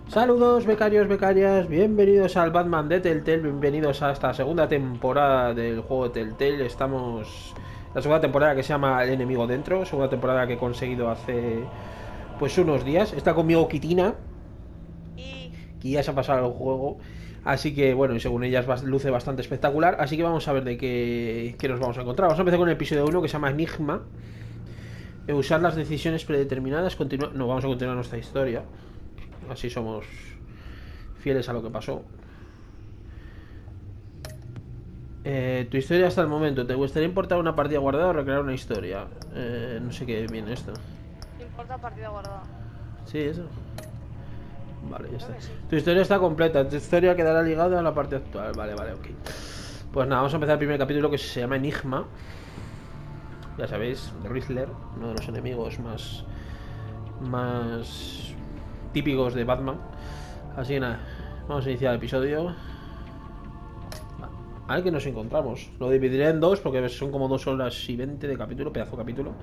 Saludos becarios, becarias, bienvenidos al Batman de Telltale, bienvenidos a esta segunda temporada del juego de Telltale. Estamos en la segunda temporada que se llama El enemigo dentro, segunda temporada que he conseguido hace pues unos días. Está conmigo Kitina, que ya se ha pasado el juego, así que bueno, y según ella luce bastante espectacular, así que vamos a ver de qué nos vamos a encontrar. Vamos a empezar con el episodio 1 que se llama Enigma. Usar las decisiones predeterminadas, no, vamos a continuar nuestra historia. Así somos fieles a lo que pasó. Tu historia hasta el momento. ¿Te gustaría importar una partida guardada o recrear una historia? No sé qué viene esto. Importa partida guardada. Sí, eso. Vale, ya está. Sí. Tu historia está completa. Tu historia quedará ligada a la parte actual. Vale, ok. Pues nada, vamos a empezar el primer capítulo que se llama Enigma. Ya sabéis, Riddler, uno de los enemigos más típicos de Batman. Así que nada, vamos a iniciar el episodio. A ver qué nos encontramos. Lo dividiré en dos porque son como 2 horas y 20 de capítulo, pedazo de capítulo.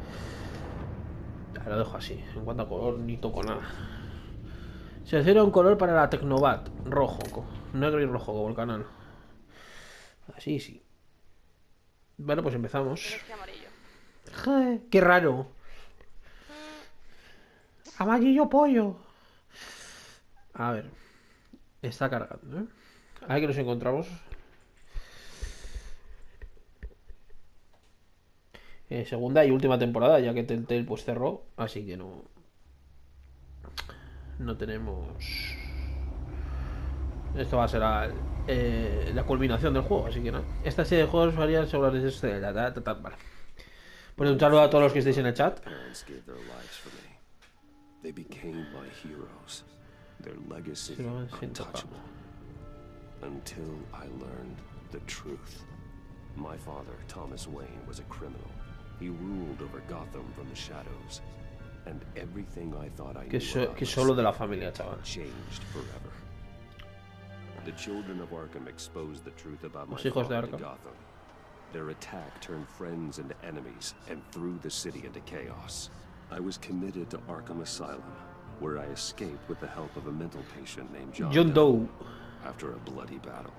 Ya, lo dejo así. En cuanto a color, ni toco nada. Selecciona un color para la Tecnobat. Rojo. Negro y rojo, como el canal. Así, sí. Bueno, pues empezamos. Pero es que amarillo. Joder, qué raro. Amarillo pollo. A ver. Está cargando, ¿eh? A ver qué nos encontramos. Segunda y última temporada, ya que Telltale pues cerró, así que no tenemos. Esto va a ser la culminación del juego, así que no. Esta serie de juegos varían sobre las de vale. Pues un saludo a todos los que estéis en el chat. They became my heroes. Their legacy untouchable. Until I learned the truth. My father, Thomas Wayne, was a criminal. He ruled over Gotham from the shadows. And everything I thought I knew que solo de la familia, chaval. Changed forever. The children of Arkham exposed the truth about my Los hijos de father to Arkham. Gotham. Their attack turned friends into enemies and threw the city into chaos. I was committed to Arkham Asylum, where I escaped with the help of a mental patient named John Doe. After a bloody battle,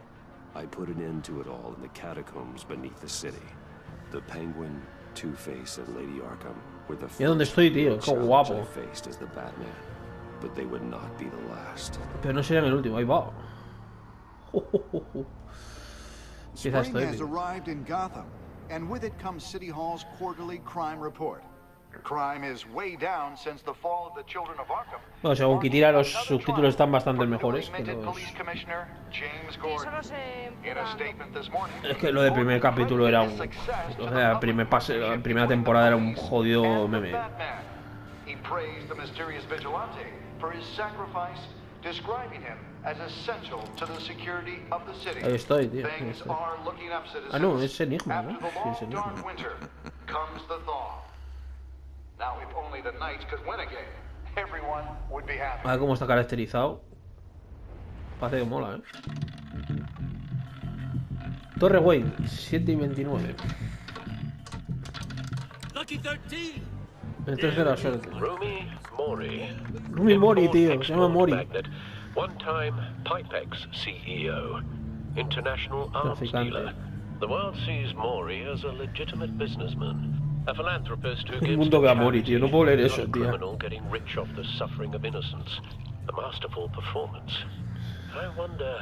I put an end to it all in the catacombs beneath the city. The Penguin, Two-Face, and Lady Arkham were the first challenges I faced as the Batman, but they would not be the last. Pero no serían el último, ahí va. Spring has arrived in Gotham, and with it comes City Hall's quarterly crime report. Crime is way down since the fall of the children of Arkham. Bueno, según Kitira, los subtítulos están bastante mejores que los... Es que lo del primer capítulo era un... O sea, la primera temporada era un jodido meme. Ahí estoy, tío. Ahí estoy. Ah, no, es Enigma, ¿no? Sí, es Enigma. A ver cómo está caracterizado. Parece que mola, ¿eh? Torre Wayne, 7 y 29. El 3 de la suerte. Rumi Mori, tío. Se llama Mori. One-time Pipex CEO, international arms dealer. The world sees Mori as a legitimate businessman. A philanthropist who gives to charity, not a criminal getting rich off the suffering of innocence. A masterful performance. I wonder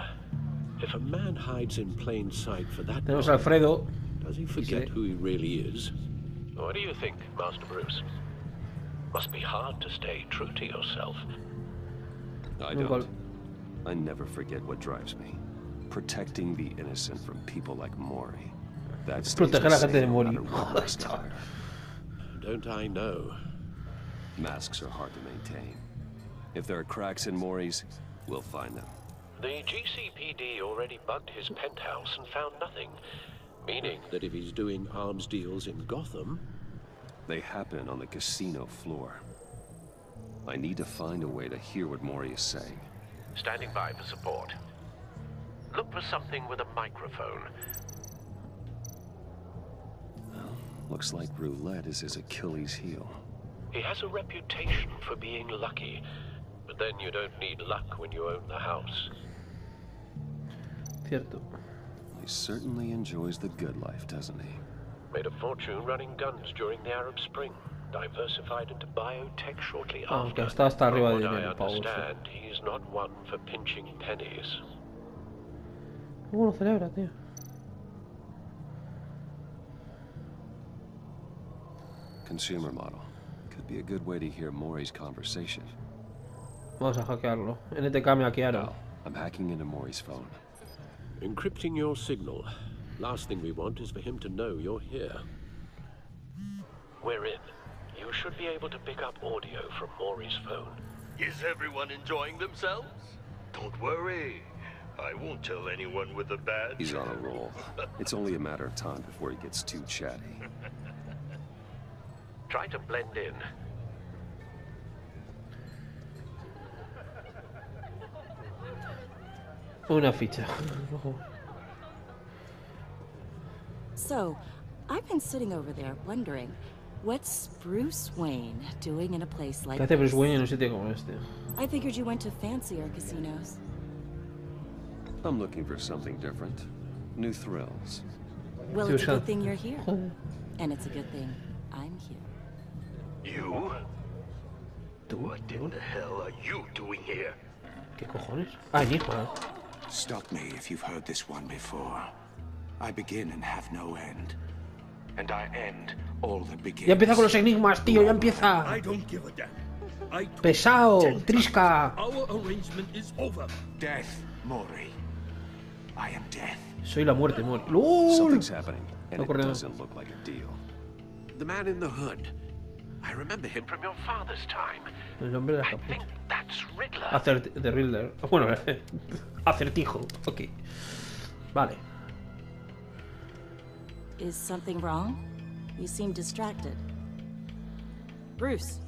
if a man hides in plain sight for that long, Alfredo. Does he forget who he really is? What do you think, Master Bruce? Must be hard to stay true to yourself. I don't. I never forget what drives me. Protecting the innocent from people like Mori. That's proteger a la gente de Mori. Don't I know? Masks are hard to maintain. If there are cracks in Mori's, we'll find them. The GCPD already bugged his penthouse and found nothing. Meaning that if he's doing arms deals in Gotham... They happen on the casino floor. I need to find a way to hear what Mori is saying. Standing by for support. Look for something with a microphone. Well, looks like roulette is his Achilles heel. He has a reputation for being lucky, but but then you don't need luck when you own the house. Cierto. He certainly enjoys the good life, doesn't he? Made a fortune running guns during the Arab Spring. Diversified into biotech shortly Aunque after. está hasta arriba de From what I dinero, Pau. understand, he's not one for pinching pennies. ¿Cómo lo celebra, tío? Consumer model. Could be a good way to hear Maury's conversation. Vamos a hackearlo. NTK me hackearon. I'm hacking into Maury's phone. Encrypting your signal. Last thing we want is for him to know you're here. We're in. You should be able to pick up audio from Maury's phone. Is everyone enjoying themselves? Don't worry. I won't tell anyone with a badge. He's on a roll. It's only a matter of time before he gets too chatty. Try to blend in. Una ficha. So, I've been sitting over there wondering, what's Bruce Wayne doing in a place like ¿Qué hace Bruce this? Wayne en un sitio como este? I figured you went to fancier casinos. I'm looking for something different. New thrills. Well, Sí, it's a o sea- good thing you're here. And it's a good thing I'm here. You? What in the hell are you doing here? ¿Qué cojones? Ah, Enigma. Stop me if you've heard this one before. I begin and have no end. And I end all that begins. Ya empieza con los enigmas, tío, ya empieza. I don't give a damn. I told Pesado, you 10 times, trisca. Our arrangement is over. Death, Maury. I am death. Soy la muerte, muerte. ¡Lol! Something's happening, and No it corriendo. doesn't look like a deal. The man in the hood. I remember him from your father's time. El nombre de la I capucha. think that's Riddler. De Riddler. Bueno, acertijo. Ok. Vale. Is something wrong? You seem distracted. Bruce,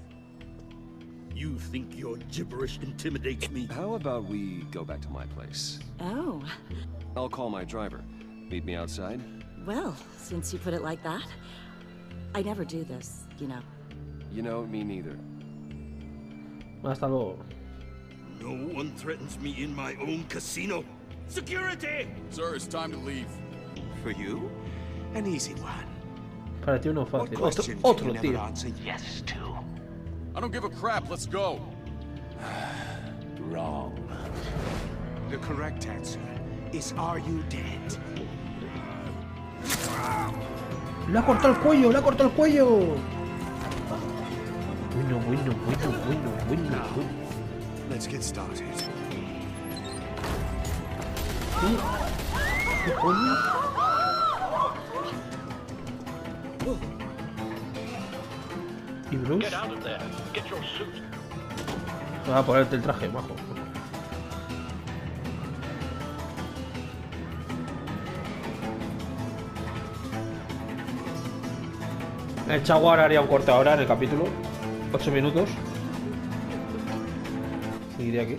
You think your gibberish intimidates me? How about we go back to my place? oh, I'll call my driver. Meet me outside? well, since you put it like that, I never do this, you know. You know, me neither. Hasta luego. No one threatens me in my own casino. Security! Sir, it's time to leave. For you, an easy one. Para ti uno What fácil. question Otro, can you never tío. answer yes to? I don't give a crap. Let's go. Wrong. The correct answer is, are you dead? ¡Le ha cortado el cuello! ¡Le ha cortado el cuello! Bueno, bueno, bueno, bueno, bueno, bueno. Let's get started. ¿Qué coño? ¿Y Bruce? Get out of there. Get your suit. Va a ponerte el traje, bajo. El Jaguar haría un corte ahora en el capítulo. 8 minutos. Seguiría aquí.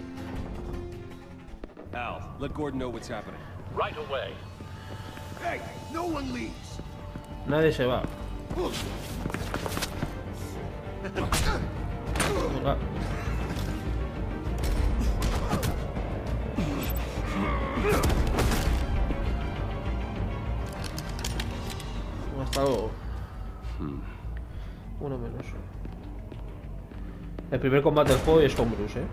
Al, let Gordon know what's happening. Right away. Hey, no one leaves. Nadie se va. Venga. Hasta luego. Uno menos. El primer combate del juego es con Bruce, ¿eh?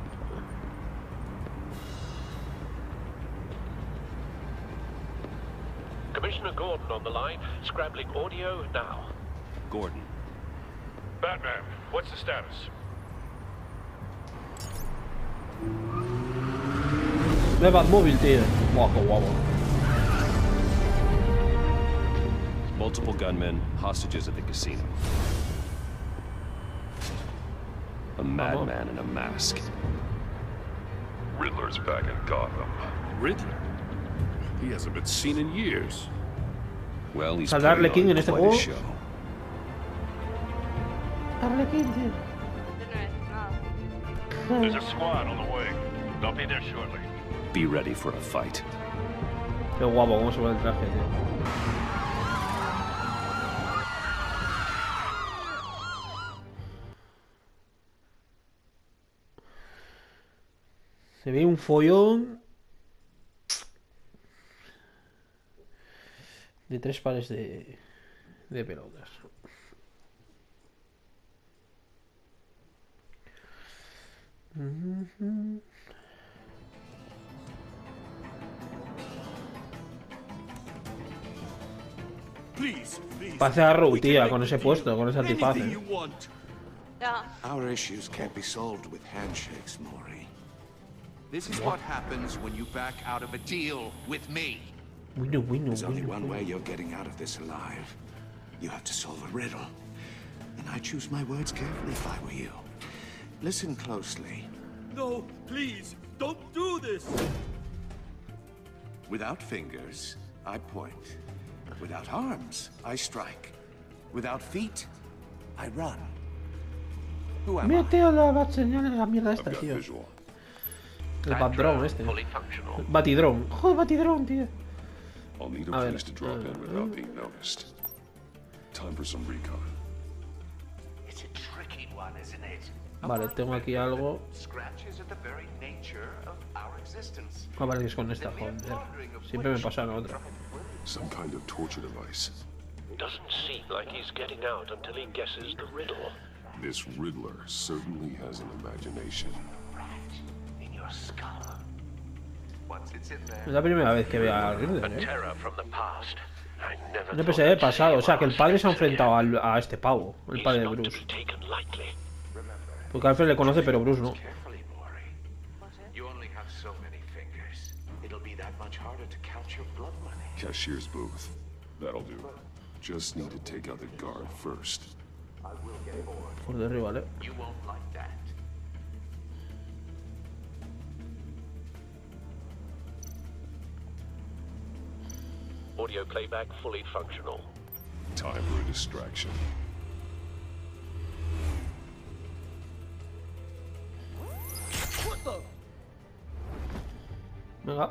Commissioner Gordon on the line. Scrambling audio now. Gordon. Batman, what's the status? No hay Batmóvil, tío. Guapo, guapo. Multiple gunmen, hostages at the casino. A madman in a mask. Riddler's back in Gotham. Riddler? He hasn't been seen in years. Well, he's ¿Saldrá putting Arlequín on en este quite a juego? show. Arlequín, tío. There's a squad on the way. They'll be there shortly. Be ready for a fight. Qué guapo, cómo se ve el traje, tío. Se ve un follón de 3 pares de pelotas. Parece a Row, tía, con ese puesto, con ese antifaz. Ya. Our issues can't be solved with handshakes, Maury. This is what happens when you back out of a deal with me. There's only one way you're getting out of this alive. You have to solve a riddle. And I choose my words carefully if I were you. Listen closely. No, please, don't do this! Without fingers, I point. Without arms, I strike. Without feet, I run. Who am I? Mira, tío, la señal de la mierda esta, tío. El Batdrone este. Batidrone. Joder, Batidrone, tío. I'll need a place to drop in without being noticed. Time for some recon. It's a tricky one, isn't it? Vale, tengo aquí algo. Scratches at the very nature of our existence. A ver qué es con esta, joder. Siempre me pasa la otra. Some kind of torture device. Doesn't seem like he's getting out until he guesses the riddle. This Riddler certainly has an imagination. In your skull. Once it's in there. Es la primera vez que veo a Riddler, A terror from the past. I never un episodio del pasado, o sea que el padre se ha enfrentado a este pavo, el padre de Bruce. Porque Alfred le conoce, pero Bruce no. You only have so many fingers. It'll be that much harder to count your blood money. Cashier's booth. That'll do. Just need to take out the guard first. Por derriba, ¿vale? You won't like that. Audio playback fully functional. Time for a distraction. Venga.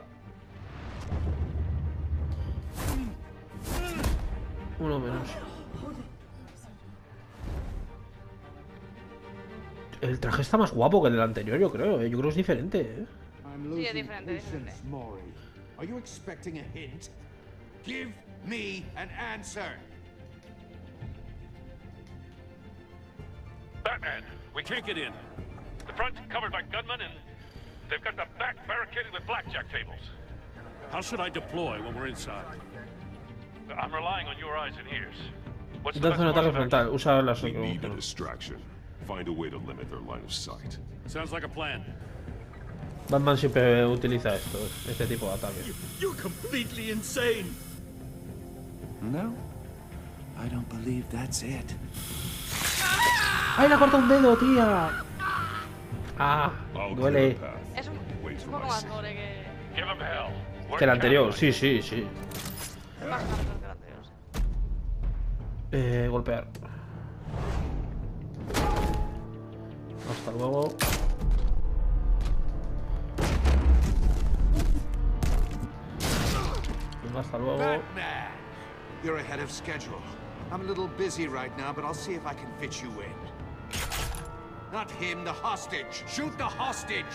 Uno menos. El traje está más guapo que el del anterior, yo creo. Yo creo que es diferente, Sí, es diferente, diferente. Are you expecting a hint? Give me an answer. Batman, we can't get in. The front covered by gunmen and they've got the back barricaded with blackjack tables. How should I deploy when we're inside? I'm relying on your eyes and ears. What's the Entonces un ataque frontal. Usa las We need a distraction. Find a way to limit their line of sight. Sounds like a plan. Batman siempre utiliza este tipo de ataques. You're completely insane. No, I don't believe that's it. ¡Ay, le ha cortado un dedo, tía! Ah, duele. Es un poco más gore Que el anterior, sí, sí, sí. Es más hardcore que el anterior, sí. Golpear. Hasta luego. Venga, hasta luego. Batman, you're ahead of schedule. I'm a little busy right now, but I'll see if I can fit you in. Not him, the hostage. Shoot the hostage.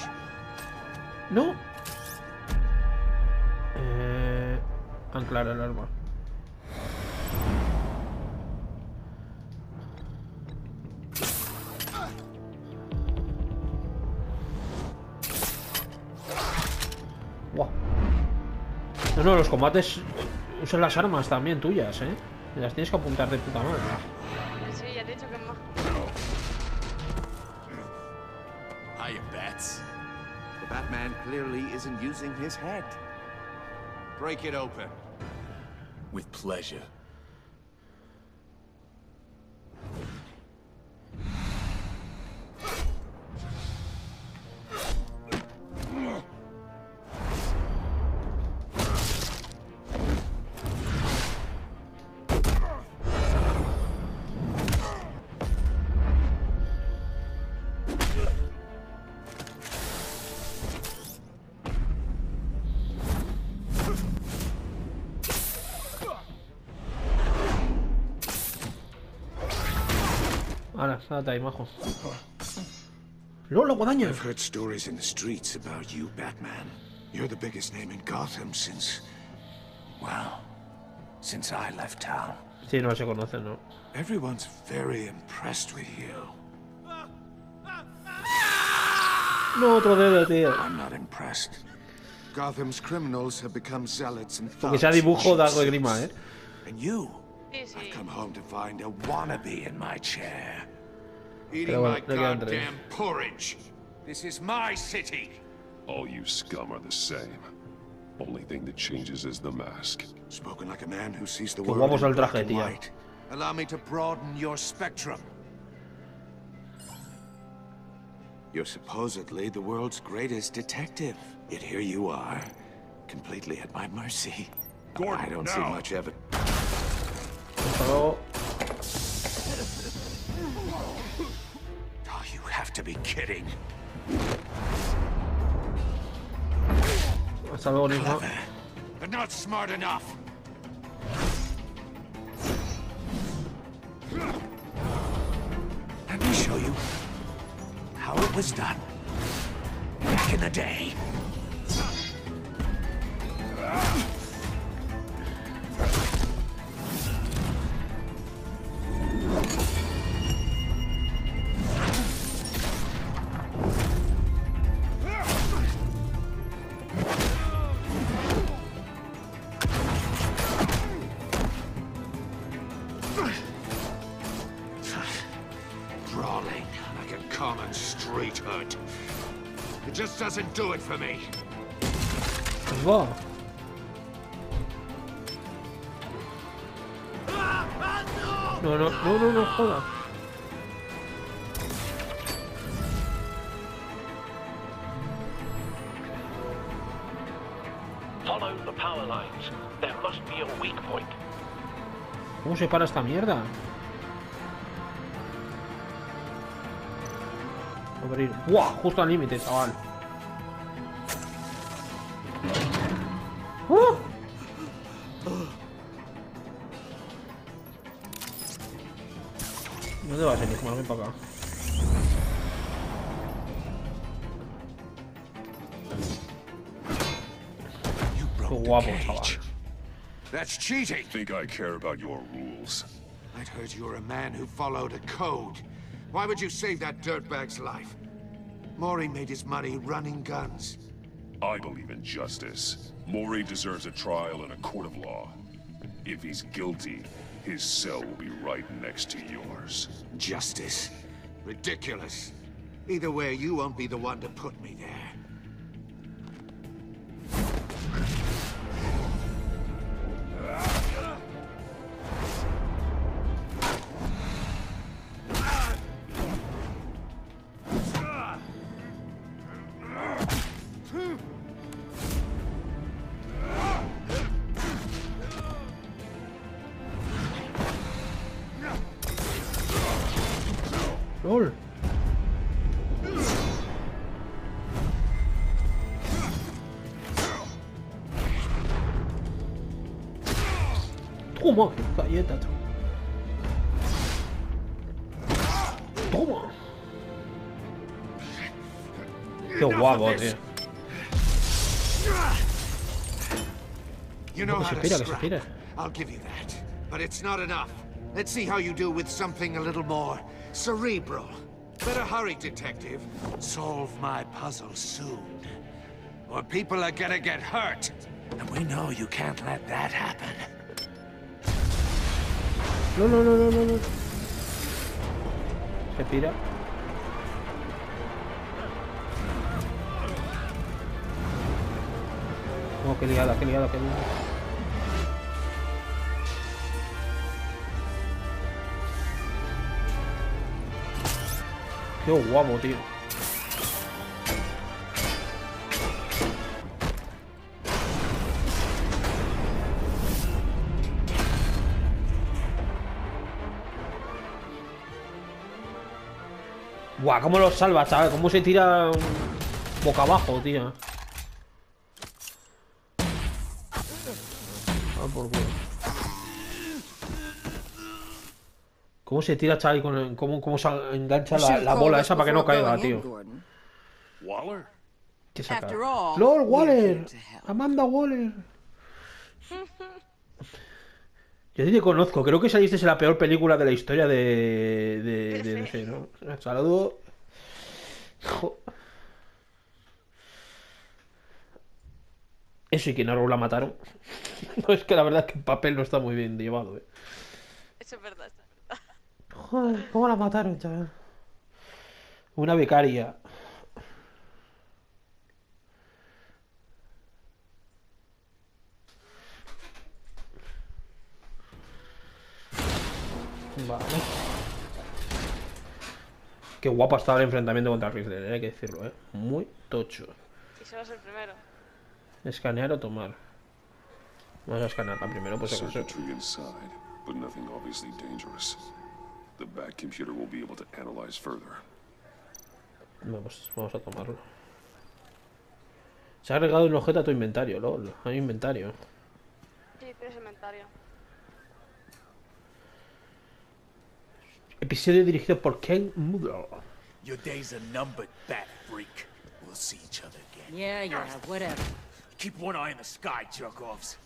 No. Anclar el arma. Wow. No, los combates usan las armas también tuyas, Las tienes que apuntar de puta madre. Sí, ya te he dicho que es más. Hiya, Bats. The Batman clearly isn't using his head. Break it open. With pleasure. Ahora, date ahí, majo. ¡Lola, guadaña! I've heard stories in the streets about you, Batman. You're the biggest name in Gotham since... well, since I left town. Sí, no se conocen, ¿no? Everyone's very impressed with you. No, otro dedo, tío. I'm not impressed. Gotham's criminals have become zealots and thugs. Porque sea dibujo da algo de grima, ¿eh? And you, I've come home to find a wannabe in my chair. Eating bueno, my goddamn porridge. This is my city. All you scum are the same. Only thing that changes is the mask. Spoken like a man who sees the Qué world guapos in el black traje, and tío. white. Allow me to broaden your spectrum. You're supposedly the world's greatest detective. Yet here you are, completely at my mercy. Gordon, I don't see much evidence. Oh, Oh, you have to be kidding. hasta luego, Nisma. Clever, but not smart enough. Let me show you how it was done back in the day. Brawling like a common street hood. It just doesn't do it for me. Pues va. No, joda. Follow the power lines. There must be a weak point. ¿Cómo se para esta mierda? Abrir. ¡Buah! Justo al límite, chaval. ¿Dónde vas, Enigma? Ven para acá. Qué guapo, chaval. That's cheating. Think I care about your rules? I'd heard you were a man who followed a code. Why would you save that dirtbag's life? Maury made his money running guns. I believe in justice. Maury deserves a trial in a court of law. If he's guilty, his cell will be right next to yours. Justice? Ridiculous. Either way, you won't be the one to put me there. ¡Lol! Toma, qué galleta, tú. Toma. Qué guapo, tío. You know how to que se scrap. pira. I'll give you that. But it's not enough. Let's see how you do with something a little more cerebral. Better hurry, detective. Solve my puzzle soon. Or people are gonna get hurt. And we know you can't let that happen. No. Se pira. Oh, qué liada. Qué guapo, tío. Buah, cómo lo salva, chaval. Cómo se tira boca abajo, tío. Ah, por culo. ¿Cómo se tira Charlie con cómo se engancha la bola esa para que no caiga, tío? Waller? ¿Qué saca? Lord Waller. Amanda Waller. Yo sí te conozco. Creo que saliste en la peor película de la historia de DC, ¿no? Saludo. Eso y que no la mataron. No, es que la verdad es que el papel no está muy bien llevado, Eso es verdad. Joder, ¿cómo la mataron, chaval? Una becaria. Vale. Qué guapo estaba el enfrentamiento contra Riddler, hay que decirlo, muy tocho. Y se va a ser el primero. Escanear o tomar. Vamos a escanear primero, pues acaso. Vamos a tomarlo. Se ha agregado un objeto a tu inventario, LOL. Hay inventario. Sí, tienes inventario. Episodio dirigido por Ken Mudler. Your days are numbered, bat freak. We'll see each other again. Yeah, whatever. Keep one eye in the sky, jerk-offs.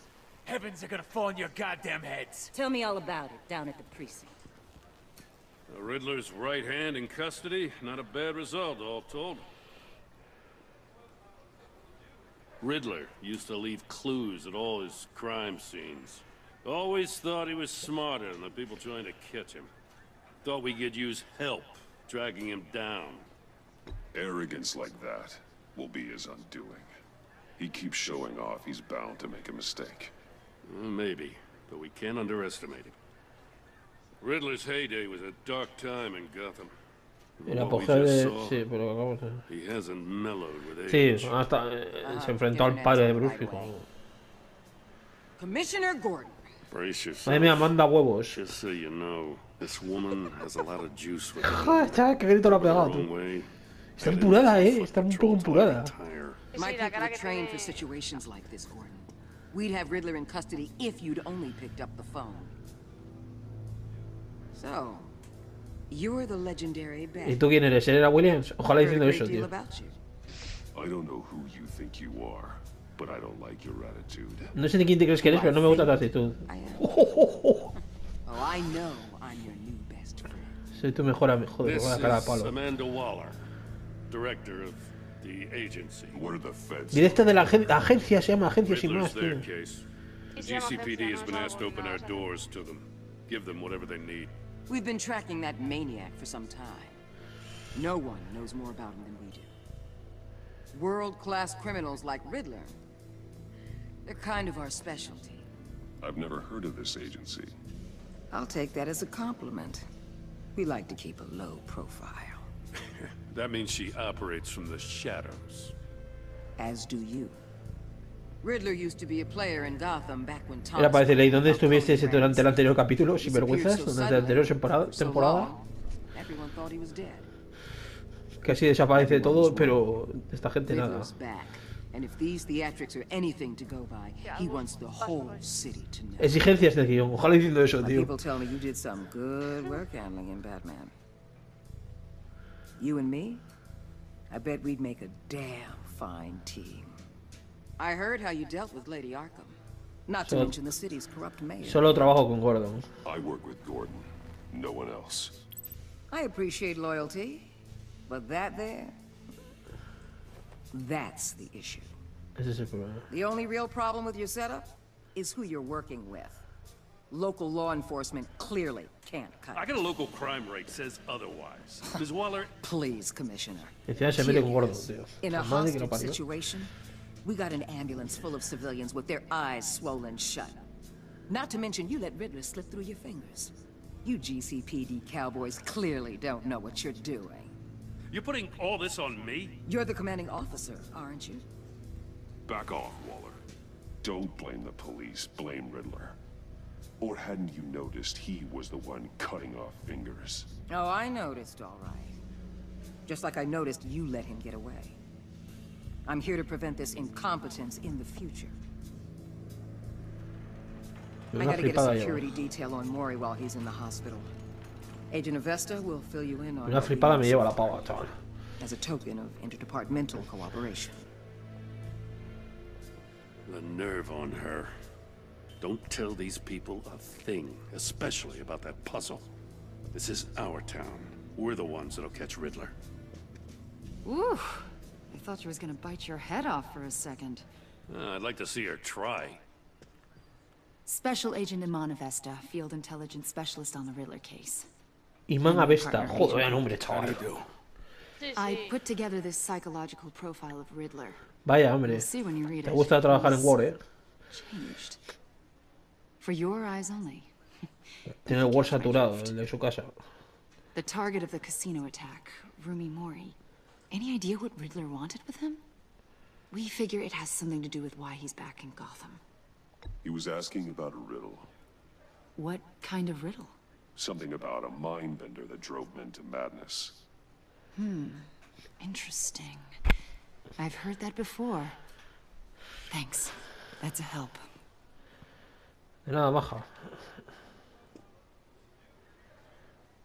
Heavens are gonna fall on your goddamn heads. Tell me all about it down at the precinct. The Riddler's right hand in custody. Not a bad result, all told. Riddler used to leave clues at all his crime scenes. Always thought he was smarter than the people trying to catch him. Thought we could use help dragging him down. Arrogance like that will be his undoing. He keeps showing off, he's bound to make a mistake. Maybe, but we can't underestimate him. Riddler's heyday was a dark time in Gotham. El apogeo de... Sí, pero acabamos de... Sí, hasta se enfrentó al padre de Bruce y como... Commissioner Gordon. Madre mía, manda huevos. Just so you know, this woman has a lot of juice with her. Chaval, qué grito lo ha pegado, tú. Está empurada, está un poco empurada. My people are trained for situations like this, Gordon. We'd have Riddler in custody if you'd only picked up the phone. So, you're the legendary Bat. ¿Y tú quién eres? ¿Era Williams? Ojalá diciendo eso, tío. I don't know who you think you are, but I don't like your attitude. No sé ni quién te crees que eres, pero no me gusta tu actitud. Oh, I know I'm your new best friend. Soy tu mejor amigo, joder, con la cara de palo. Amanda Waller, director of the agency. What are the feds? Directa de la agencia, se llama agencia sin más, tío. The GCPD has been asked to open our doors to them. Give them whatever they need. We've been tracking that maniac for some time. No one knows more about him than we do. World-class criminals like Riddler. They're kind of our specialty. I've never heard of this agency. I'll take that as a compliment. We like to keep a low profile. That means she operates from the shadows. As do you. Riddler used to be a player in Gotham back when Thomas... Era para decirle, ¿y dónde estuviste durante el anterior capítulo? Sin vergüenzas, durante la anterior temporada. Casi desaparece todo, pero esta gente nada. Exigencias del guión, ojalá diciendo eso, tío. You and me, I bet we'd make a damn fine team. I heard how you dealt with Lady Arkham. Not to mention the city's corrupt mayor. Solo trabajo con Gordon. I work with Gordon. No one else. I appreciate loyalty, but that there, that's the issue. Ese es el problema. The only real problem with your setup is who you're working with. Local law enforcement clearly can't cut it. I got a local crime rate says otherwise. Ms. Waller... Please, Commissioner. Encima se mete con Gordon, tío. In a hostage situation, we got an ambulance full of civilians with their eyes swollen shut. Not to mention you let Riddler slip through your fingers. You GCPD cowboys clearly don't know what you're doing. You're putting all this on me? You're the commanding officer, aren't you? Back off, Waller. Don't blame the police, blame Riddler. Or hadn't you noticed he was the one cutting off fingers? Oh, I noticed, all right. Just like I noticed you let him get away. I'm here to prevent this incompetence in the future. I gotta get a security detail on Mori while he's in the hospital. Agent Avesta will fill you in on Una flipada me lleva la pava, chaval. as a token of interdepartmental cooperation. The nerve on her. Don't tell these people a thing, especially about that puzzle. This is our town. We're the ones that'll catch Riddler. Ooh, I thought she was gonna bite your head off for a second. I'd like to see her try. Special Agent Iman Avesta, Field Intelligence Specialist on the Riddler case. Iman Avesta, joder, vaya nombre, chaval. I put together this psychological profile of Riddler. Vaya, hombre. Te gusta trabajar en Word, eh. Changed. For your eyes only. Tiene el Word saturado, el de su casa. The target of the casino attack, Rumi Mori. Any idea what Riddler wanted with him? We figure it has something to do with why he's back in Gotham. He was asking about a riddle. What kind of riddle? Something about a mind bender that drove men to madness. Interesting. I've heard that before. Thanks. That's a help. De nada, baja.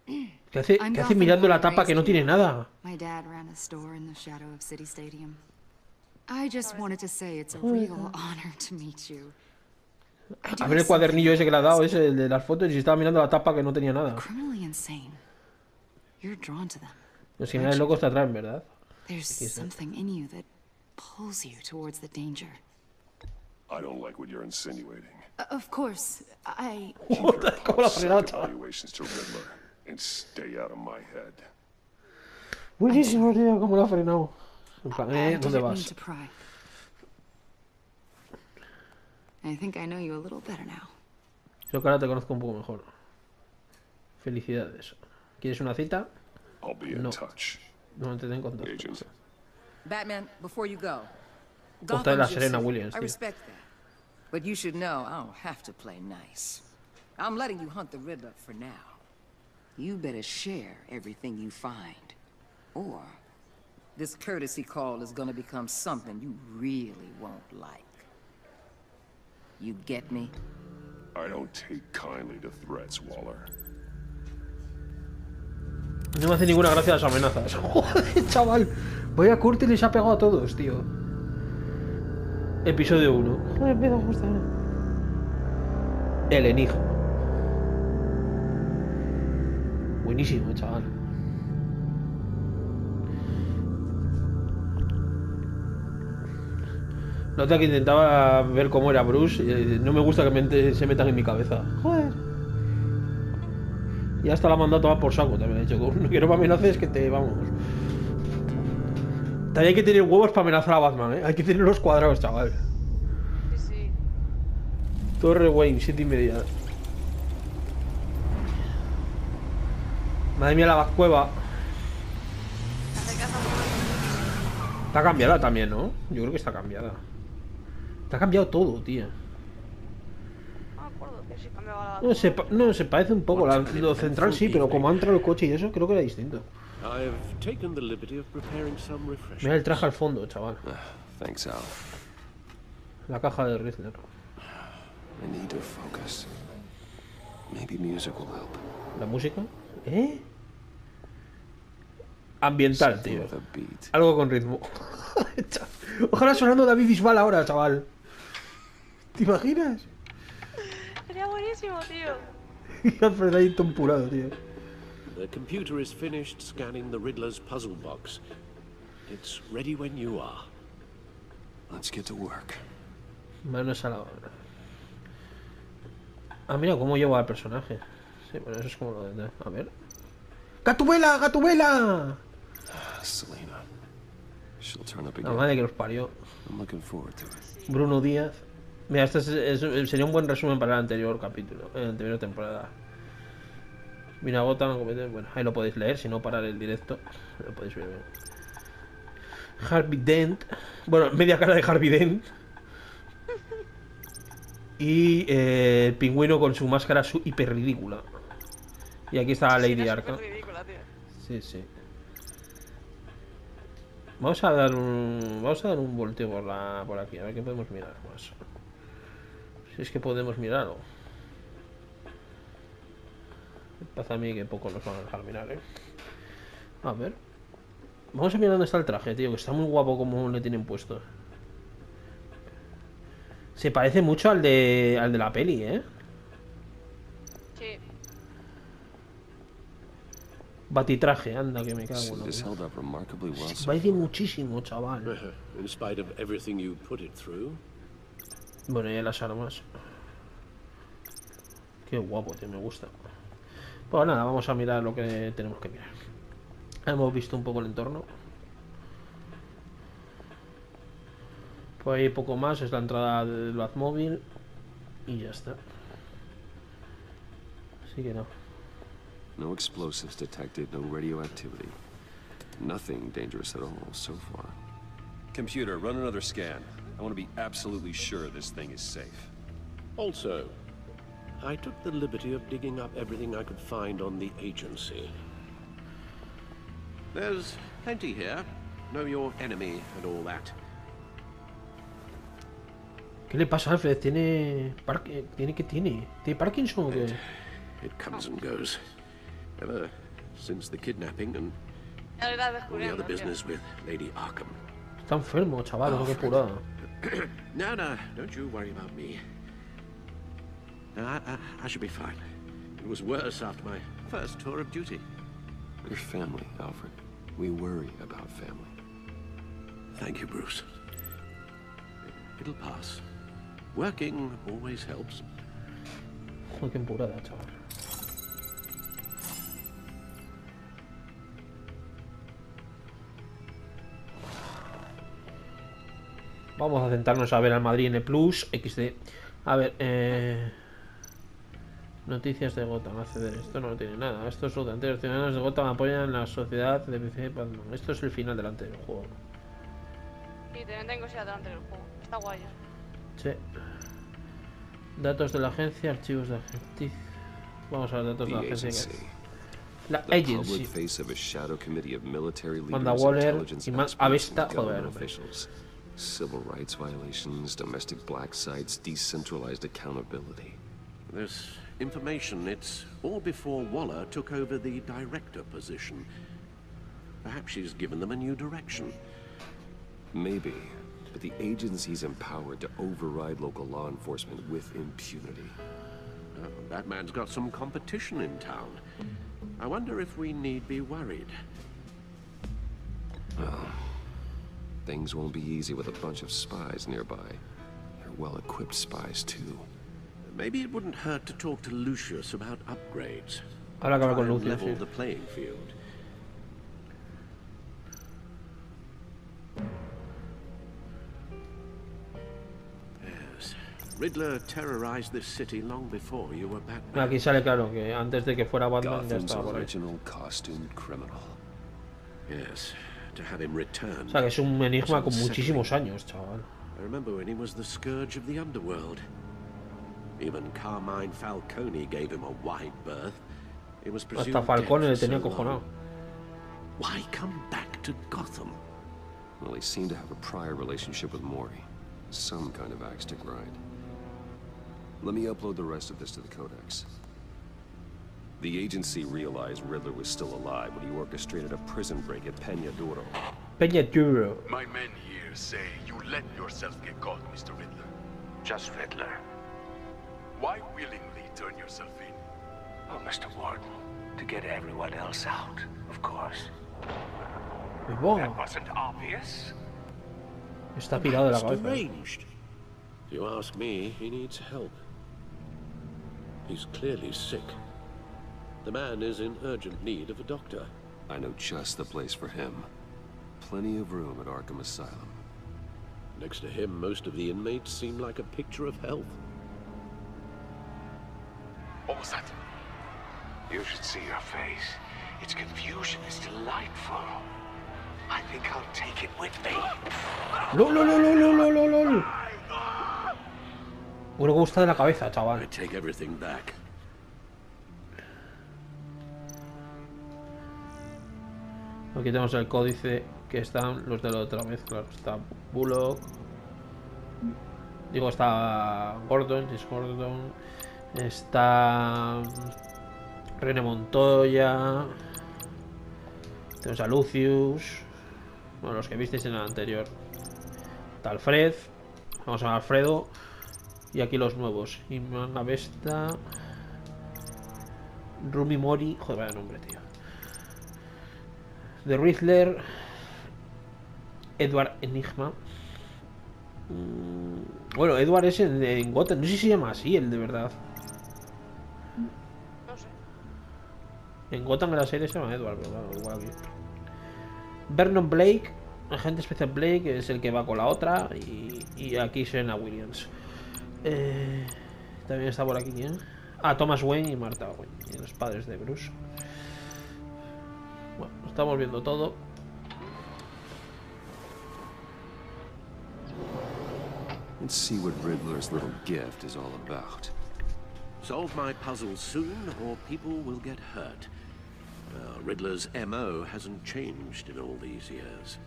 ¿Qué hace mirando la tapa que no tiene nada? My dad ran a store in the shadow of City Stadium. I just wanted to say it's a real honor to meet you. A ver el cuadernillo ese que le ha dado, ese el de las fotos, y estaba mirando la tapa que no tenía nada. Criminally insane. You're drawn to them. Los señales locos te atraen, ¿verdad? There's something in you that pulls you towards the danger. I don't like what you're insinuating. Of course, I... ¿Cómo la frenado, chaval? Evaluations to Riddler and stay out of my head. Buenísimo, tío, ¿cómo lo ha frenado? En plan, ¿dónde vas? I think I know you a little better now. Creo que ahora te conozco un poco mejor. Felicidades. ¿Quieres una cita? I'll be in touch. No te den contacto. Batman, before you go. Otra de la Serena Williams, I tío. respect that. But you should know I don't have to play nice. I'm letting you hunt the Riddler for now. You better share everything you find. Or this courtesy call is gonna become something you really won't like. You get me? I don't take kindly to threats, Waller. No me hace ninguna gracia las amenazas. Joder, chaval. Voy a Curtis y les ha pegado a todos, tío. Episodio 1. Joder, empieza justo ahora. El enigma. Buenísimo, chaval. Nota que intentaba ver cómo era Bruce. No me gusta que se metan en mi cabeza. Joder. Y hasta la ha mandado a tomar por saco también. Ha dicho, que no me amenaces, que te vamos. También hay que tener huevos para amenazar a Batman, ¿eh? Hay que tener los cuadrados, chaval. Sí, sí. Torre Wayne, 7:30. Madre mía, la Batcueva. Está cambiada también, ¿no? Yo creo que está cambiada. Está cambiado todo, tío. No me acuerdo que si cambiaba la... No, se parece un poco. Lo central sí, pero como ha entrado el coche y eso, creo que era distinto. Mira el traje al fondo, chaval. Thanks, Al. La caja de Riddler. I need to focus. Maybe music will help. ¿La música? ¿Eh? Ambiental, tío. Algo con ritmo. Ojalá sonando David Bisbal ahora, chaval. ¿Te imaginas? Sería buenísimo, tío. Y Alfred ahí tempurado, tío. The computer is finished scanning the Riddler's puzzle box. It's ready when you are. Let's get to work. Manos a la obra. Ah, mira cómo lleva al personaje. Sí, bueno, eso es como lo de... A ver. ¡Gatubela! ¡Gatubela! Selena. She'll turn up La again. madre que los parió. I'm looking forward to it. Bruno Díaz. Mira, este sería un buen resumen para el anterior capítulo, la anterior temporada. Mira, Gotham, acometer. Bueno, ahí lo podéis leer, si no parar el directo. Lo podéis ver bien. Harvey Dent. Bueno, media cara de Harvey Dent. Y el pingüino con su máscara hiper ridícula. Y aquí está Lady Arkham. Sí, sí. Vamos a dar un volteo por aquí, a ver qué podemos mirar más. Si es que podemos mirarlo. Me pasa a mí que poco nos van a dejar mirar, A ver. Vamos a mirar dónde está el traje, tío, que está muy guapo como le tienen puesto. Se parece mucho al de la peli, Sí. Batitraje, anda, que me cago en la Se parece muchísimo, chaval. Bueno, y las armas. Qué guapo, tío, me gusta. Pues nada, vamos a mirar lo que tenemos que mirar. Hemos visto un poco el entorno. Por ahí poco más, es la entrada del Batmóvil. Y ya está. Así que no. No explosives detected, no radioactivity. Nothing dangerous at all so far. Computer, run another scan. I want to be absolutely sure this thing is safe. Also, I took the liberty of digging up everything I could find on the agency. There's plenty here. Know your enemy and all that. ¿Qué le pasa, Alfred? ¿Tiene Parkinson o qué? It comes and goes. Ever since the kidnapping and all the other business with Lady Arkham. Está enfermo, chaval, qué purada. No, don't you worry about me. No, I should be fine. It was worse after my first tour of duty. Your family, Alfred. We worry about family. Thank you, Bruce. It'll pass. Working always helps. Joder, qué purada, chaval. Vamos a centrarnos a ver al Madrid N Plus XD. A ver, noticias de Gotham. Acceder. Esto no tiene nada. Estos los ciudadanos de Gotham apoyan la sociedad de PC. Esto es el final delante del juego. Sí, también tengo que ser delante del juego. Está guay. Sí. Datos de la agencia, archivos de agencia. Vamos a ver datos de la agencia. La agency. Manda Waller y más Avesta. Joder, Civil rights violations, domestic black sites, decentralized accountability. This information, it's all before Waller took over the director position. Perhaps she's given them a new direction. Maybe, but the agency's empowered to override local law enforcement with impunity. That man's got some competition in town. I wonder if we need be worried. Things won't be easy with a bunch of spies nearby. They're well-equipped spies, too. Maybe it wouldn't hurt to talk to Lucius about upgrades. Ahora acaba con Lucius, level the playing field. Yes. Riddler terrorized this city long before you were Batman. Aquí sale claro que antes de que fuera Batman ya estaba por ahí. Costumed criminal. Yes. To have him return. O sea, que es un enigma con muchísimos años, chaval. I remember when he was the scourge of the underworld. Even Carmine Falcone gave him a wide berth. It was presumed hasta Falcone le tenía cojonado. Why come back to Gotham? Well, he seemed to have a prior relationship with Mori. Some kind of axe to grind. Let me upload the rest of this to the Codex. The agency realized Riddler was still alive when he orchestrated a prison break at Peña Duro. Peña Duro. My men here say you let yourself get caught, Mr. Riddler. Just Riddler. Why willingly turn yourself in? Oh, Mr. Warden, to get everyone else out, of course. That wasn't obvious. Está pirado de la cabeza. Deranged. If you ask me, he needs help. He's clearly sick. The man is in urgent need of a doctor. I know just the place for him. Plenty of room at Arkham Asylum. Next to him, most of the inmates seem like a picture of health. What was that? You should see your face. Its confusion is delightful. I think I'll take it with me. ¡Lol! Me gusta de la cabeza, chaval. I take everything back. Aquí tenemos el códice que están los de la otra vez, claro. Está Bullock. Digo, está Gordon, James Gordon. Está René Montoya. Tenemos a Lucius. Bueno, los que visteis en el anterior. Está Alfred. Vamos a Alfredo. Y aquí los nuevos. Imana Vesta. Rumi Mori. Joder, vaya nombre, tío. The Riddler. Edward Enigma. Bueno, Edward es el de Gotham. No sé si se llama así, el de verdad. No sé. En Gotham en la serie se llama Edward, pero claro, igual aquí. Vernon Blake, agente especial Blake, es el que va con la otra. Y aquí Serena Williams. También está por aquí, ¿quién? Ah, Thomas Wayne y Martha Wayne. Y los padres de Bruce. Bueno, estamos viendo todo. Let's see what Riddler's little gift is all about. Solve my puzzles soon, or people will get hurt. Riddler's MO hasn't changed in all these years.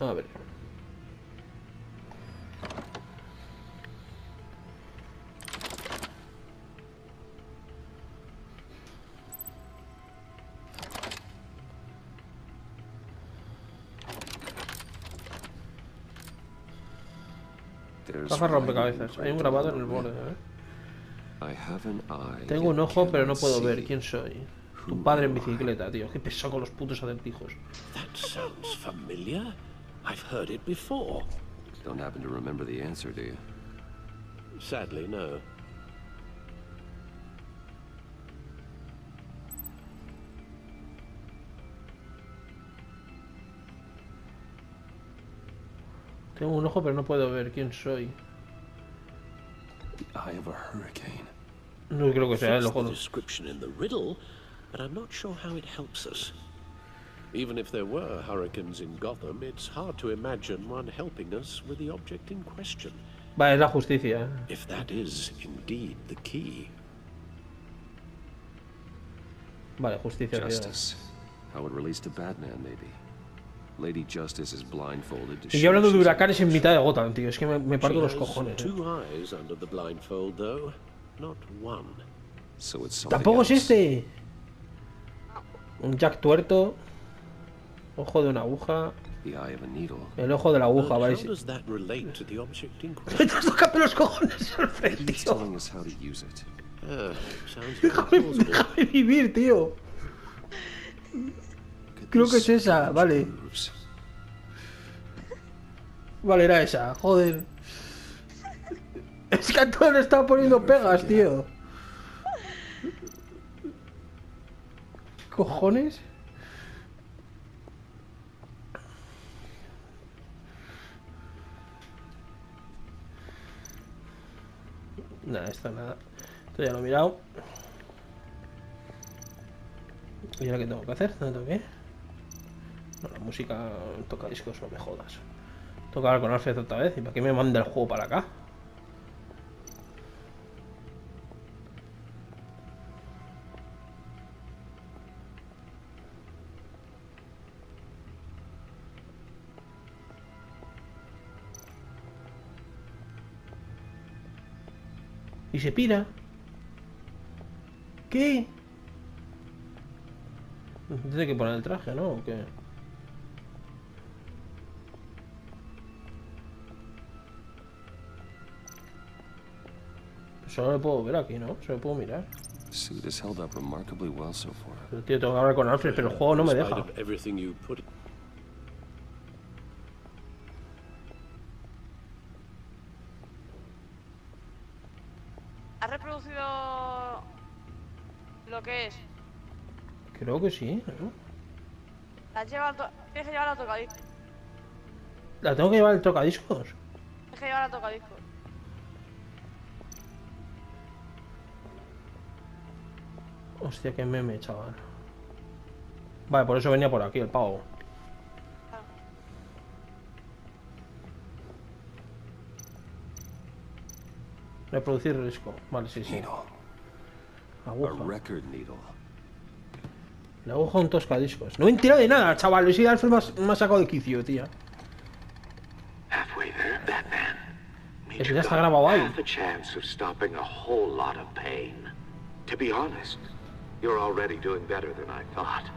A ver. Caja rompecabezas. Hay un grabado en el borde, Tengo un ojo, pero no puedo ver. ¿Quién soy? Tu padre en bicicleta, tío. Qué pesado con los putos acertijos. That sounds familiar. I've heard it before. Don't happen to remember the answer, do you? Sadly, no. Tengo un ojo, pero no puedo ver. ¿Quién soy? The eye of a hurricane. No creo que sea el ojo. Description in the riddle, but I'm not sure how it helps us. Even if there were hurricanes in Gotham, it's hard to imagine one helping us with the object in question. Vale, es la justicia. If that is indeed the key. Vale, justicia. Justice. How it relates to Batman, maybe. Lady Justice is blindfolded to. Y yo hablando de huracanes en mitad de Gotham, tío. Es que me parto los cojones. Two eyes under the blindfold, though, not one. So it's Tampoco es este. Un Jack tuerto. Ojo de una aguja. El ojo de la aguja, ¿vale? How does that relate to the object in Me question? estás tocando los cojones, Alfred, tío. Déjame vivir, tío. Creo que es esa, vale. Vale, era esa, joder. Es que a todos le estaba poniendo pegas, tío. ¿Cojones? Nada, esto nada. Esto ya lo he mirado. ¿Y ahora qué tengo que hacer? ¿Dónde tengo que ir? No, la música toca discos, no me jodas. Tengo que hablar con Alfred otra vez. ¿Y para qué me manda el juego para acá? Y se pira. ¿Qué? Tiene que poner el traje, ¿no? ¿O qué? Solo lo puedo ver aquí, ¿no? Solo puedo mirar. Pero, tío, tengo que hablar con Alfred, pero el juego no me deja. ¿Has reproducido lo que es? Creo que sí, ¿no? ¿La tienes que llevar al tocadiscos? ¿La tengo que llevar al tocadiscos? Tienes que llevar al tocadiscos. Hostia, qué meme, chaval. Vale, por eso venía por aquí el pavo. Claro. Reproducir risco. Vale, sí, sí. Aguja. La aguja un toscadiscos. No me he enterado de nada, chaval. Si Alfred me ha sacado de quicio, tía. Halfway there, Batman. Eso ya está grabado ahí. Half a chance of stopping a whole lot of pain. To be honest, you're already doing better than I thought.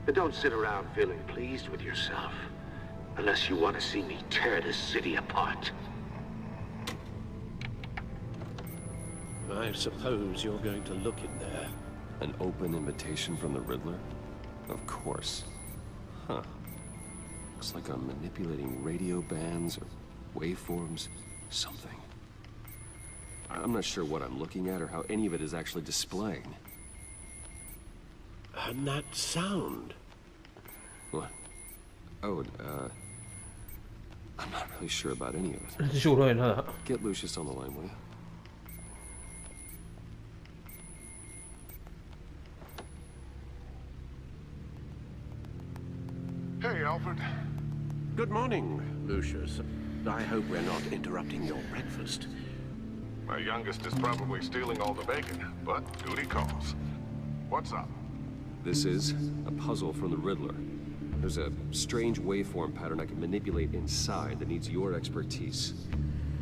But don't sit around feeling pleased with yourself, unless you want to see me tear this city apart. I suppose you're going to look in there. An open invitation from the Riddler? Of course. Huh. Looks like I'm manipulating radio bands or waveforms. Something. I'm not sure what I'm looking at or how any of it is actually displaying. And that sound. What? Oh, I'm not really sure about any of it. Seguro de nada. Get Lucius on the line, will you? Hey, Alfred. Good morning, Lucius. I hope we're not interrupting your breakfast. My youngest is probably stealing all the bacon, but duty calls. What's up? This is a puzzle from the Riddler. There's a strange waveform pattern I can manipulate inside that needs your expertise.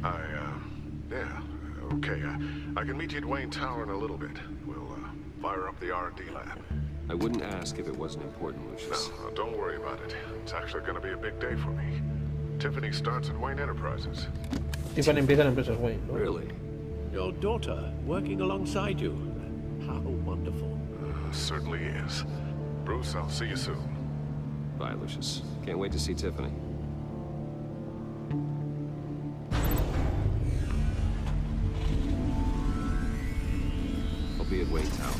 Yeah, okay. I can meet you at Wayne Tower in a little bit. We'll, fire up the R&D lab. I wouldn't ask if it wasn't important, Lucius. No, don't worry about it. It's actually gonna be a big day for me. Tiffany starts at Wayne Enterprises. Tiffany empieza en Empresas Wayne, ¿no? Really? Your daughter working alongside you? How wonderful. Certainly is. Bruce, I'll see you soon. Bye, Lucius. Can't wait to see Tiffany. I'll be at Wayne Tower.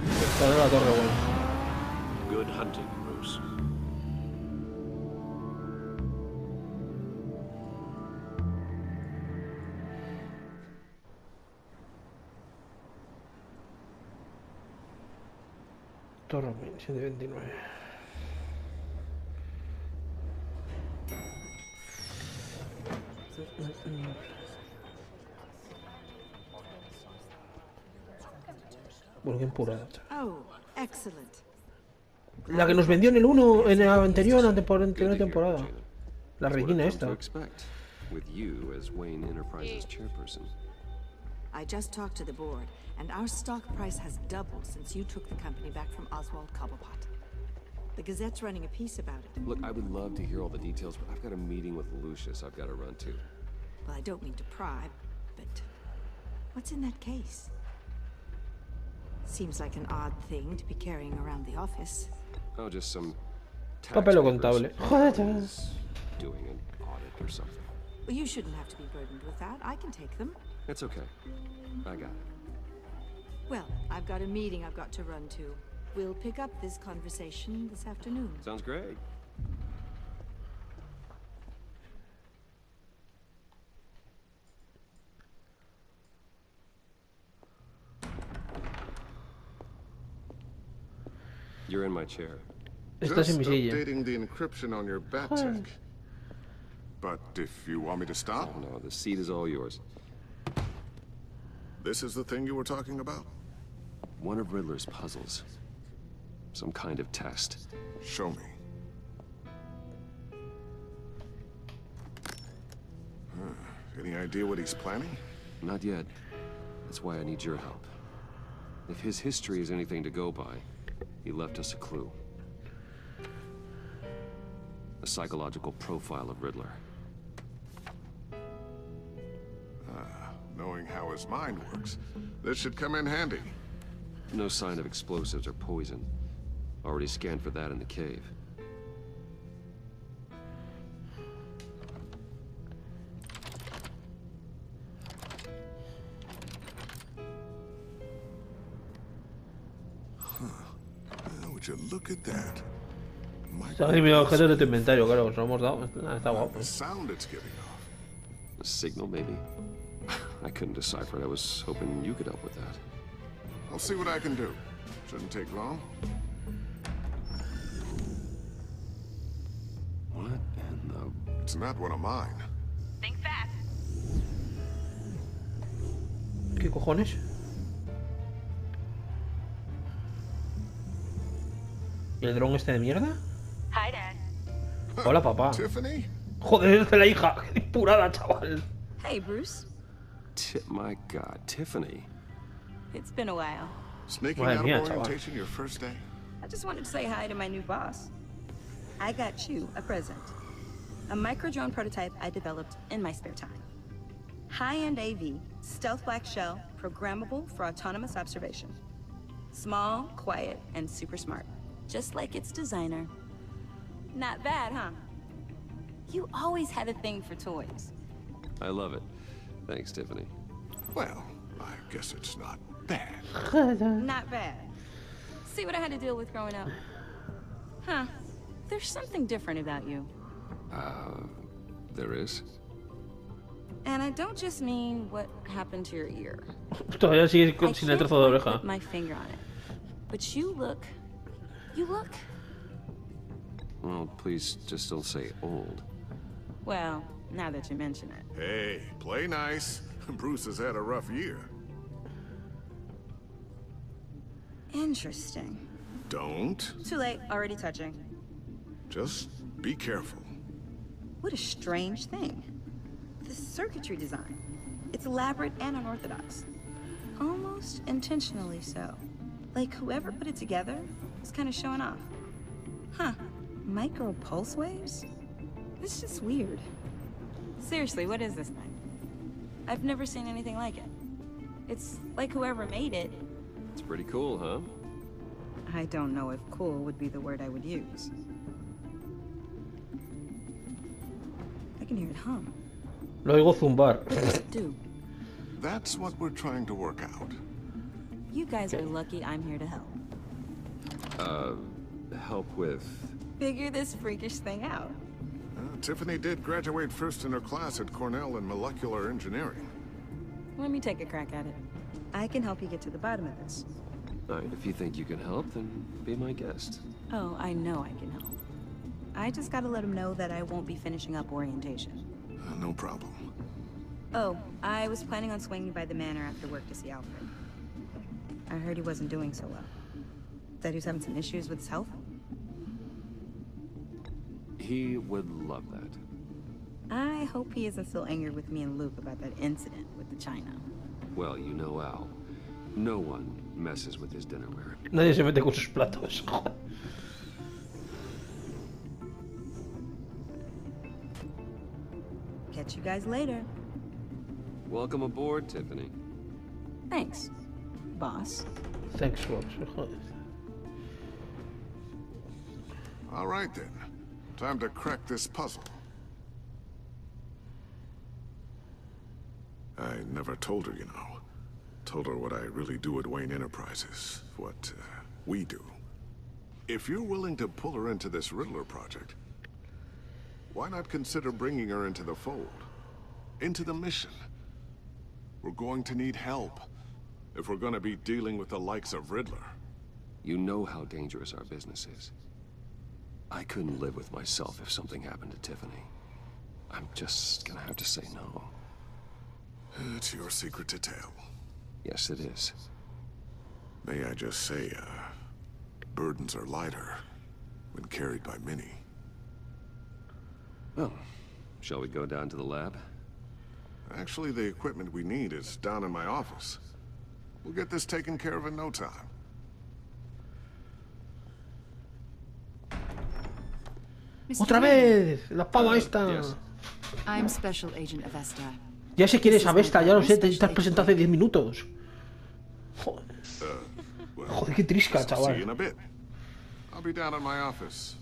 Estará la torre Wayne. Good hunting, Bruce. Torre Wayne, 729. Bueno, qué empurada. Oh, excellent. La que nos vendió en el 1, en la anterior temporada. La Regina esta. With you as Wayne Enterprises chairperson. I just talked to the board, and our stock price has doubled since you took the company back from Oswald Cobblepot. The Gazette's running a piece about it. Look, I would love to hear all the details, but I've got a meeting with Lucius I've got to run to. Well, I don't mean to pry, but what's in that case? Seems like an odd thing to be carrying around the office. Oh, just some papel contable. Doing an audit or something. Well, you shouldn't have to be burdened with that. I can take them. It's okay. I got it. Well, I've got a meeting I've got to run to. We'll pick up this conversation this afternoon. Sounds great. You're in my chair. Just updating the encryption on your bat tech. But if you want me to stop? Oh, no, the seat is all yours. This is the thing you were talking about? One of Riddler's puzzles. Some kind of test. Show me. Any idea what he's planning? Not yet. That's why I need your help. If his history is anything to go by, he left us a clue. A psychological profile of Riddler. Knowing how his mind works, this should come in handy. No sign of explosives or poison. Already scanned for that in the cave. Would you look at that? Se han eliminado objetos de tu inventario, claro, os lo hemos dado. Está guapo. The sound it's giving off. A signal, maybe? I couldn't decipher it. I was hoping you could help with that. I'll see what I can do. Shouldn't take long. What in the... It's not one of mine. Think fast. ¿Qué cojones? ¿Y el dron este de mierda? Hi, Dad. Hola, papá. Tiffany? Joder, es de la hija. Qué purada, chaval. Hey, Bruce. My God, Tiffany. It's been a while. Sneaking out of orientation your first day? I just wanted to say hi to my new boss. I got you a present. A micro-drone prototype I developed in my spare time. High-end AV, stealth black shell, programmable for autonomous observation. Small, quiet, and super smart. Just like its designer. Not bad, huh? You always had a thing for toys. I love it. Thanks, Tiffany. Well, I guess it's not bad. Not bad. See what I had to deal with growing up? Huh. There's something different about you. There is? And I don't just mean what happened to your ear. Todavía sigue sin el trozo de oreja. I can't put my finger on it. But you look... Well, please just don't say old. Well, now that you mention it. Hey, play nice. Bruce has had a rough year. Interesting. Don't. Too late, already touching. Just be careful. What a strange thing. The circuitry design. It's elaborate and unorthodox. Almost intentionally so. Like whoever put it together was kind of showing off. Huh. Micro pulse waves? It's just weird. Seriously, what is this thing? I've never seen anything like it. It's like whoever made it. It's pretty cool, huh? I don't know if cool would be the word I would use. I can hear it hum. Lo oigo zumbar. Do. That's what we're trying to work out. You guys are lucky I'm here to help. Help with... Figure this freakish thing out. Tiffany did graduate first in her class at Cornell in molecular engineering. Let me take a crack at it. I can help you get to the bottom of this. Alright, if you think you can help, then be my guest. Oh, I know I can help. I just gotta let him know that I won't be finishing up orientation. No problem. Oh, I was planning on swinging by the manor after work to see Alfred. I heard he wasn't doing so well. That he was having some issues with his health. He would love that. I hope he isn't still angry with me and Luke about that incident with the china. Well, you know Al. No one messes with his dinnerware. Nadie se mete con sus platos. Catch you guys later. Welcome aboard, Tiffany. Thanks, boss. Thanks, boss. All right, then. Time to crack this puzzle. I never told her, you know. Told her what I really do at Wayne Enterprises. What we do. If you're willing to pull her into this Riddler project, why not consider bringing her into the fold? Into the mission? We're going to need help if we're going to be dealing with the likes of Riddler. You know how dangerous our business is. I couldn't live with myself if something happened to Tiffany. I'm just gonna have to say no. It's your secret to tell. Yes, it is. May I just say, burdens are lighter when carried by many. Well, shall we go down to the lab? Actually, the equipment we need is down in my office. We'll get this taken care of in no time. ¡Otra vez! ¡La pava esta! Yes. I'm Special Agent Avesta. Ya sé quién es Avesta, ya lo sé, te estás presentado hace 10 minutos. Joder. Joder, qué trisca, chaval. See you in a bit. I'll be down in my office.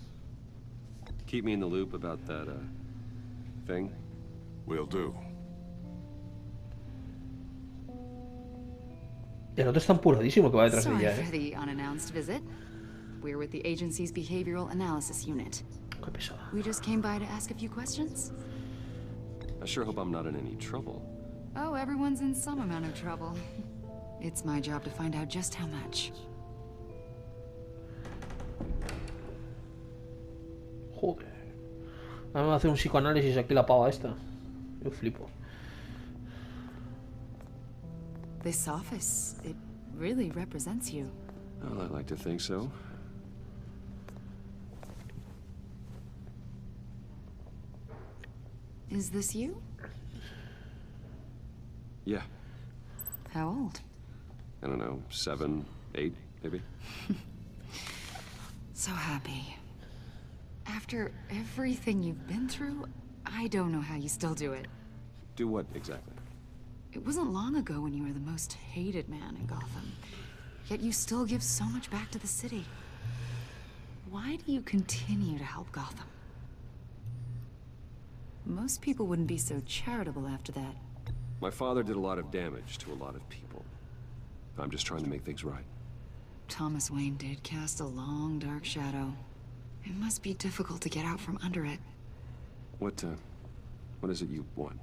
Keep me in the loop about that, thing. Will do. El otro está empuradísimo que va detrás de ella, Sorry for the unannounced visit. We're with the agency's behavioral analysis unit. Qué pesada. We just came by to ask a few questions. I sure hope I'm not in any trouble. Oh, everyone's in some amount of trouble. It's my job to find out just how much. Joder. Vamos a hacer un psicoanálisis aquí la pava esta. Yo flipo. This office, it really represents you. Well, I'd like to think so. Is this you? Yeah. How old? I don't know, 7, 8, maybe? So happy. After everything you've been through, I don't know how you still do it. Do what, exactly? It wasn't long ago when you were the most hated man in Gotham. Yet you still give so much back to the city. Why do you continue to help Gotham? Most people wouldn't be so charitable after that. My father did a lot of damage to a lot of people. I'm just trying to make things right. Thomas Wayne did cast a long, dark shadow. It must be difficult to get out from under it. What is it you want?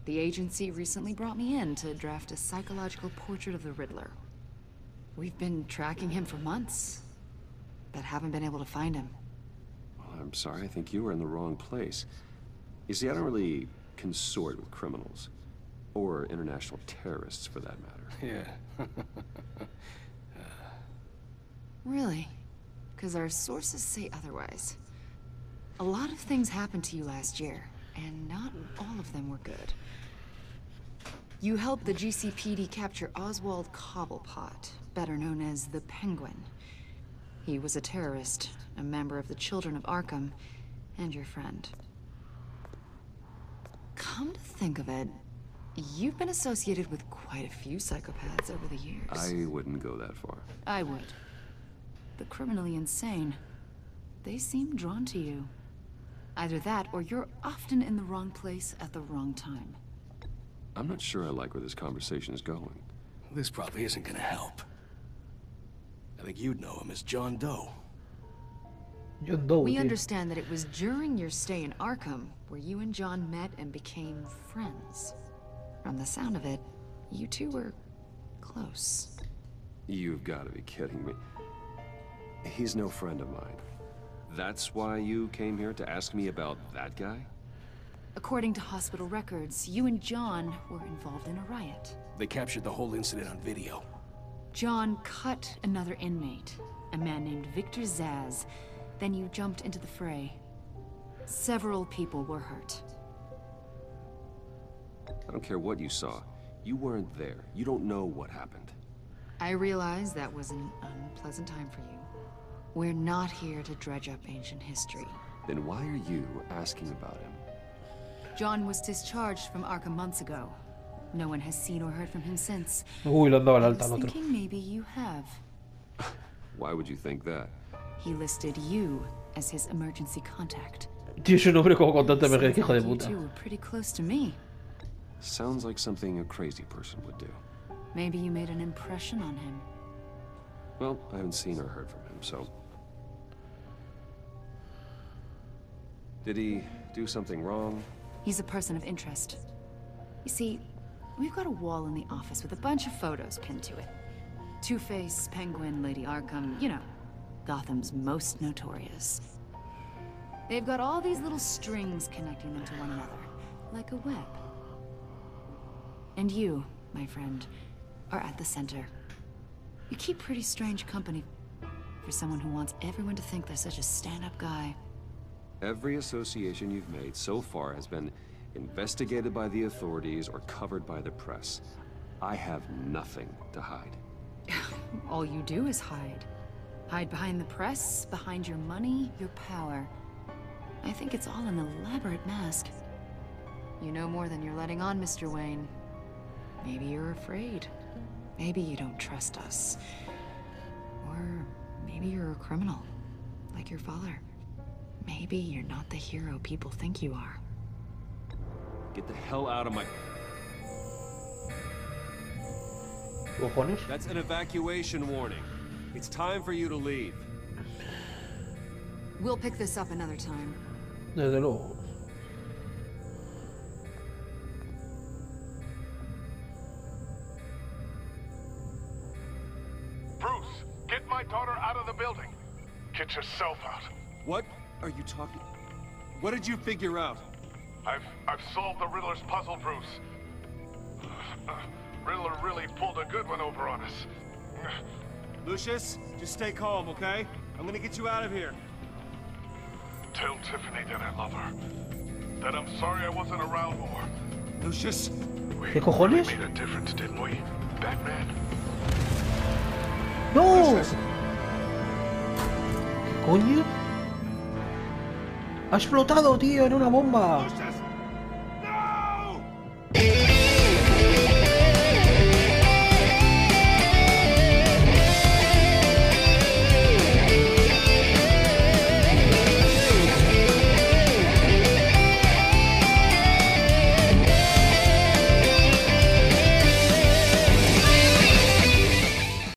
The agency recently brought me in to draft a psychological portrait of the Riddler. We've been tracking him for months, but haven't been able to find him. Well, I'm sorry, I think you were in the wrong place. You see, I don't really consort with criminals. Or international terrorists, for that matter. Yeah. Really? Because our sources say otherwise. A lot of things happened to you last year, and not all of them were good. You helped the GCPD capture Oswald Cobblepot, better known as the Penguin. He was a terrorist, a member of the Children of Arkham, and your friend. Come to think of it, you've been associated with quite a few psychopaths over the years. I wouldn't go that far. I would. The criminally insane. They seem drawn to you. Either that, or you're often in the wrong place at the wrong time. I'm not sure I like where this conversation is going. This probably isn't gonna help. I think you'd know him as John Doe. John Doe. We understand that it was during your stay in Arkham where you and John met and became friends. From the sound of it, you two were close. You've got to be kidding me. He's no friend of mine. That's why you came here to ask me about that guy? According to hospital records, you and John were involved in a riot. They captured the whole incident on video. John cut another inmate, a man named Victor Zsasz. Then you jumped into the fray. Several people were hurt. I don't care what you saw. You weren't there. You don't know what happened. I realize that was an unpleasant time for you. We're not here to dredge up ancient history. Then why are you asking about him? John was discharged from Arkham months ago. No one has seen or heard from him since. Uy, lo han dado I al was alta al otro. thinking maybe you have. Why would you think that? He listed you as his emergency contact. Tío, es un nombre como contante emergencia, hijo de You puta. two were pretty close to me. Sounds like something a crazy person would do. Maybe you made an impression on him. Well, I haven't seen or heard from him, so... Did he do something wrong? He's a person of interest. You see, we've got a wall in the office with a bunch of photos pinned to it. Two-Face, Penguin, Lady Arkham, you know, Gotham's most notorious. They've got all these little strings connecting them to one another, like a web. And you, my friend, are at the center. You keep pretty strange company for someone who wants everyone to think they're such a stand-up guy. Every association you've made so far has been investigated by the authorities or covered by the press. I have nothing to hide. All you do is hide. Hide behind the press, behind your money, your power. I think it's all an elaborate mask. You know more than you're letting on, Mr. Wayne. Maybe you're afraid. Maybe you don't trust us. Or maybe you're a criminal, like your father. Maybe you're not the hero people think you are. Get the hell out of my... ¿Cojones? That's an evacuation warning. It's time for you to leave. We'll pick this up another time. Desde luego. Bruce, get my daughter out of the building. Get yourself out. What are you talking... What did you figure out? I've solved the Riddler's puzzle, Bruce. Riddler really pulled a good one over on us. Lucius, just stay calm, okay? I'm gonna get you out of here. Tell Tiffany that I love her. That I'm sorry I wasn't around more. Lucius? ¿Qué cojones? We made a difference, didn't we, Batman? ¡No! ¿Qué coño? ¡Ha explotado, tío, en una bomba!